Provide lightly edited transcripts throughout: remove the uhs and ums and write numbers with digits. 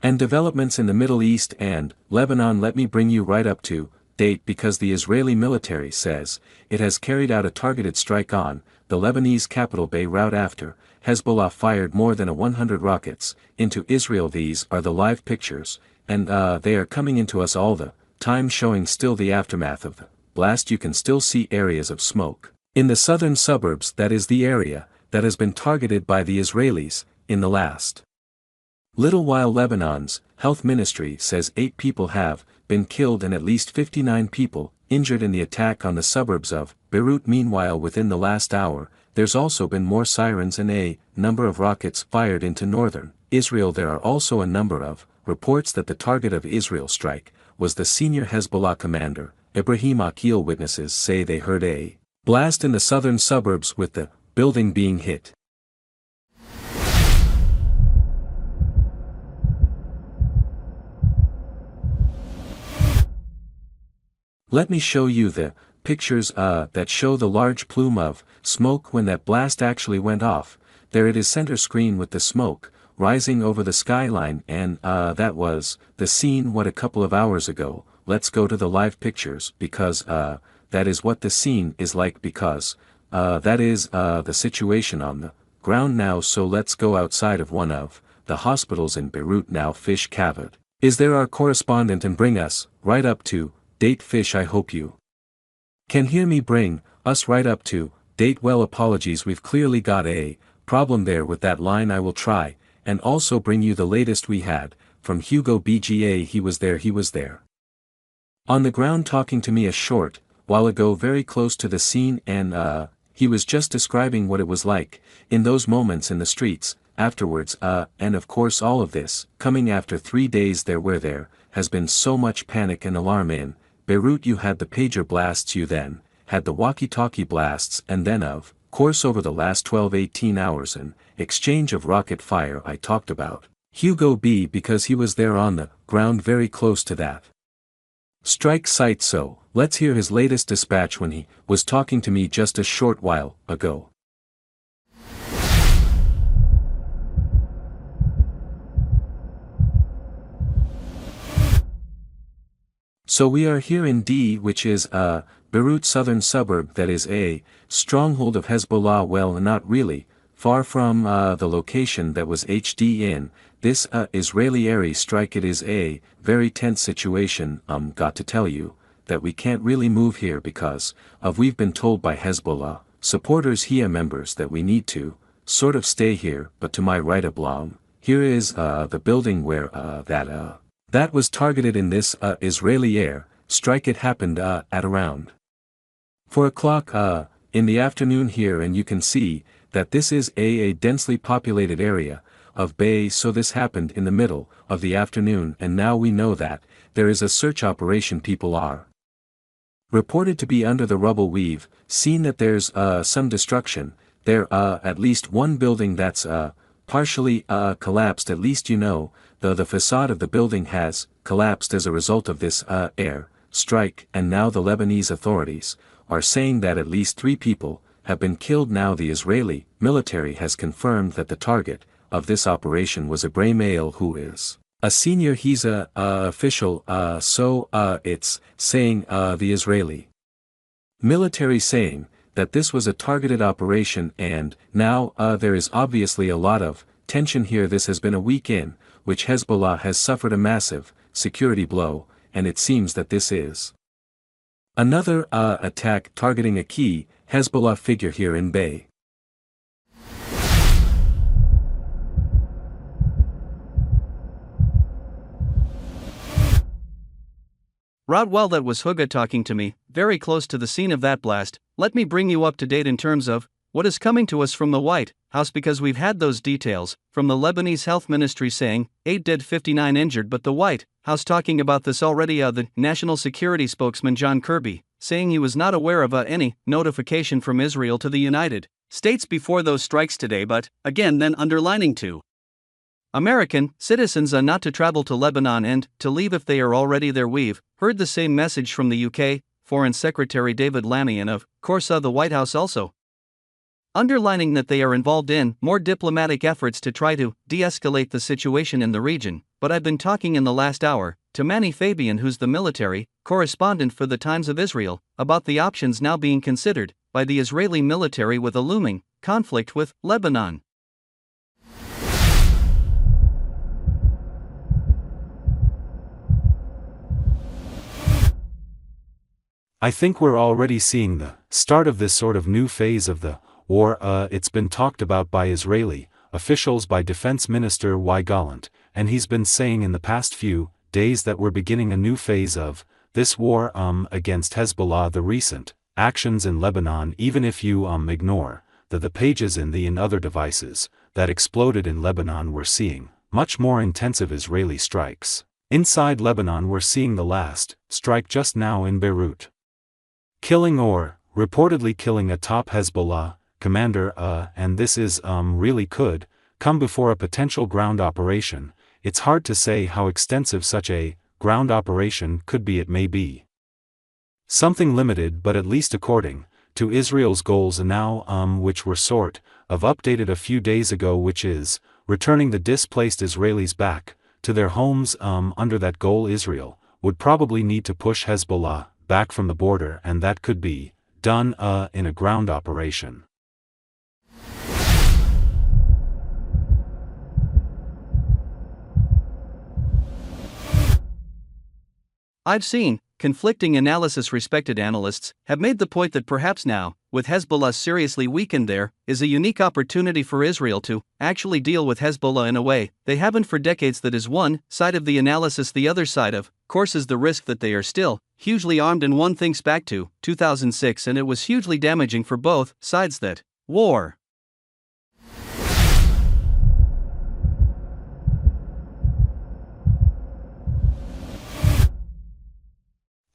And developments in the Middle East and Lebanon. Let me bring you right up to date because the Israeli military says it has carried out a targeted strike on the Lebanese capital Beirut after Hezbollah fired more than 100 rockets into Israel. These are the live pictures, and they are coming into us all the time, showing still the aftermath of the blast. You can still see areas of smoke in the southern suburbs. That is the area that has been targeted by the Israelis in the last little while. Lebanon's health ministry says 8 people have been killed and at least 59 people injured in the attack on the suburbs of Beirut. Meanwhile, within the last hour, there's also been more sirens and a number of rockets fired into northern Israel. There are also a number of reports that the target of Israel's strike was the senior Hezbollah commander, Ibrahim Aqil. Witnesses say they heard a blast in the southern suburbs with the building being hit. Let me show you the pictures that show the large plume of smoke when that blast actually went off. There it is, center screen with the smoke rising over the skyline, and that was the scene a couple of hours ago. Let's go to the live pictures because that is what the scene is like, because that is the situation on the ground now. So let's go outside of one of the hospitals in Beirut now. Fish Kavod is there, our correspondent, and bring us right up to date. Fish, I hope you can hear me. Bring us right up to date. Well, apologies, we've clearly got a problem there with that line. I will try and also bring you the latest we had from Hugo BGA. He was there on the ground talking to me a short while ago, very close to the scene, and he was just describing what it was like in those moments in the streets afterwards, and of course all of this coming after 3 days there where there has been so much panic and alarm in Beirut. You had the pager blasts, you then had the walkie-talkie blasts, and then of course over the last 12-18 hours an exchange of rocket fire. I talked about Hugo B because he was there on the ground very close to that strike site. So let's hear his latest dispatch when he was talking to me just a short while ago. So we are here in D, which is Beirut southern suburb that is a stronghold of Hezbollah. Well, not really far from the location that was HD in this Israeli air strike. It is a very tense situation. Got to tell you that we can't really move here because of we've been told by Hezbollah supporters here members that we need to sort of stay here. But to my right oblong, here is the building where that was targeted in this Israeli air strike. It happened at around 4 o'clock in the afternoon here, and you can see that this is a densely populated area of Bay. So this happened in the middle of the afternoon, and now we know that there is a search operation. People are reported to be under the rubble. We've seen that there's some destruction there, at least one building that's partially collapsed. At least the facade of the building has collapsed as a result of this air strike, and now the Lebanese authorities are saying that at least 3 people have been killed. Now the Israeli military has confirmed that the target of this operation was Ibrahim Aqil, who is a senior official, so it's saying the Israeli military saying that this was a targeted operation, and now there is obviously a lot of tension here. This has been a week in which Hezbollah has suffered a massive security blow, and it seems that this is another attack targeting a key Hezbollah figure here in Bay. Radwan, that was Huga talking to me, very close to the scene of that blast. Let me bring you up to date in terms of what is coming to us from the White House, because we've had those details from the Lebanese health ministry saying 8 dead, 59 injured, but the White House talking about this already. The national security spokesman John Kirby saying he was not aware of any notification from Israel to the United States before those strikes today, but again then underlining to American citizens not to travel to Lebanon and to leave if they are already there. We've heard the same message from the UK Foreign Secretary David Lammy, and of course the White House also underlining that they are involved in more diplomatic efforts to try to de-escalate the situation in the region. But I've been talking in the last hour to Manny Fabian, who's the military correspondent for the Times of Israel, about the options now being considered by the Israeli military with a looming conflict with Lebanon. I think we're already seeing the start of this sort of new phase of the war. It's been talked about by Israeli officials, by Defense Minister Yoav Gallant, and he's been saying in the past few days that we're beginning a new phase of this war against Hezbollah. The recent actions in Lebanon, even if you ignore the pages in other devices that exploded in Lebanon, we're seeing much more intensive Israeli strikes. Inside Lebanon, we're seeing the last strike just now in Beirut, killing or reportedly killing a top Hezbollah commander, and this is really could come before a potential ground operation. It's hard to say how extensive such a ground operation could be. It may be something limited, but at least according to Israel's goals now, which were sort of updated a few days ago, which is returning the displaced Israelis back to their homes. Under that goal, Israel would probably need to push Hezbollah back from the border, and that could be done in a ground operation. I've seen conflicting analysis. Respected analysts have made the point that perhaps now, with Hezbollah seriously weakened, there is a unique opportunity for Israel to actually deal with Hezbollah in a way they haven't for decades. That is one side of the analysis. The other side, of course, is the risk that they are still hugely armed, and one thinks back to 2006, and it was hugely damaging for both sides, that war.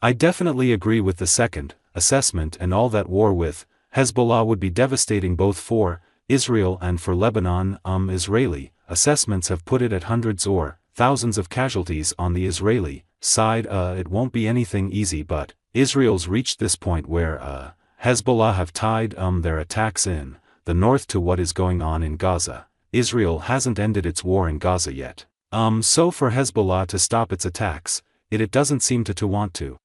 I definitely agree with the second assessment, and all that war with Hezbollah would be devastating both for Israel and for Lebanon. Israeli assessments have put it at hundreds or thousands of casualties on the Israeli side. It won't be anything easy, but Israel's reached this point where Hezbollah have tied their attacks in the north to what is going on in Gaza. Israel hasn't ended its war in Gaza yet. So for Hezbollah to stop its attacks, it doesn't seem to want to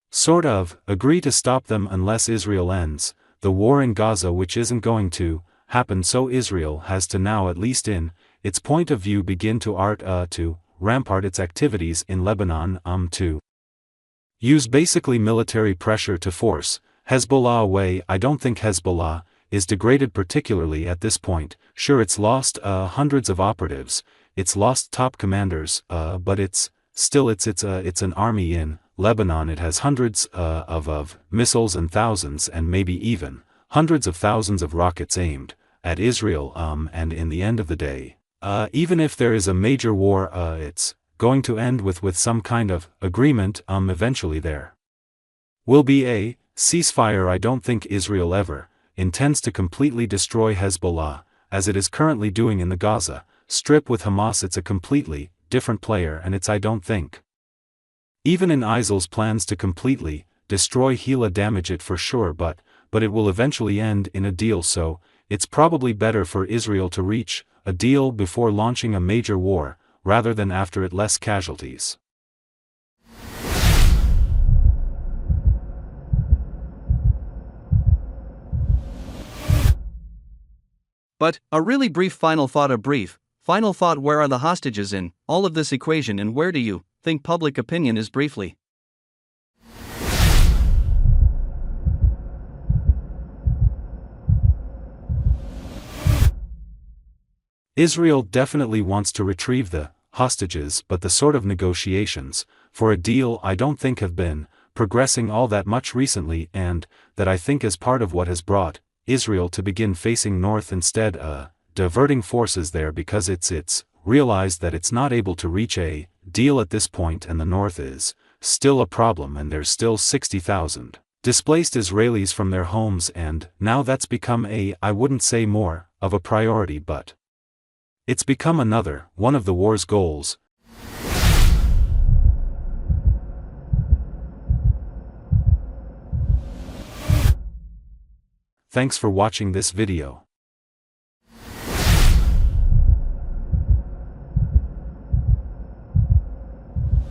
sort of agree to stop them unless Israel ends the war in Gaza, which isn't going to happen. So Israel has to now, at least in its point of view, begin to rampart its activities in Lebanon, to use basically military pressure to force Hezbollah away. I don't think Hezbollah is degraded particularly at this point. Sure, it's lost hundreds of operatives, it's lost top commanders, but it's still it's an army in Lebanon. It has hundreds of missiles and thousands and maybe even hundreds of thousands of rockets aimed at Israel, and in the end of the day, even if there is a major war, it's going to end with some kind of agreement. Eventually there will be a ceasefire. I don't think Israel ever intends to completely destroy Hezbollah, as it is currently doing in the Gaza Strip with Hamas. It's a completely different player, and I don't think even in Israel's plans to completely destroy Hezbollah, damage it for sure, but it will eventually end in a deal. So it's probably better for Israel to reach a deal before launching a major war, rather than after it. Less casualties. But a really brief final thought. Where are the hostages in all of this equation, and where do you think public opinion is? Briefly. Israel definitely wants to retrieve the hostages, but the sort of negotiations for a deal I don't think have been progressing all that much recently, and that I think is part of what has brought Israel to begin facing north instead, diverting forces there, because it's realized that it's not able to reach a deal at this point, and the north is still a problem, and there's still 60,000 displaced Israelis from their homes, and now that's become I wouldn't say more of a priority, but it's become another one of the war's goals. Thanks for watching this video.